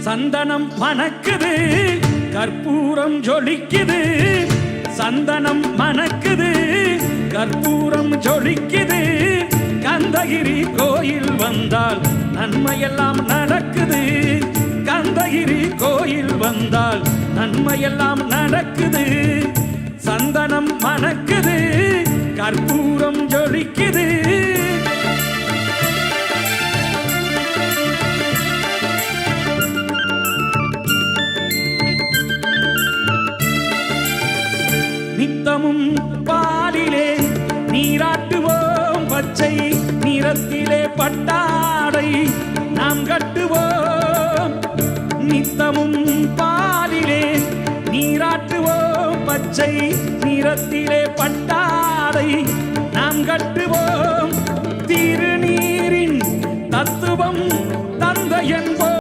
சந்தனம் மணக்குது கற்பூரம் ஜொலிக்குது சந்தனம் மணக்குது கற்பூரம் ஜொலிக்குது கந்தகிரி கோயில் வந்தால் நன்மையெல்லாம் நடக்குது கந்தகிரி கோயில் வந்தால் நன்மையெல்லாம் நடக்குது சந்தனம் மணக்குது கற்பூரம் ஜொலிக்குது நித்தமும் பாலிலே நீராட்டுவோம் பச்சை நிறத்திலே பட்டாடை நாம் கட்டுவோம் நித்தமும் பாலிலே நீராட்டுவோம் பச்சை நிறத்திலே பட்டாடை நாம் கட்டுவோம் திருநீரின் தத்துவம் தந்தை என்போம்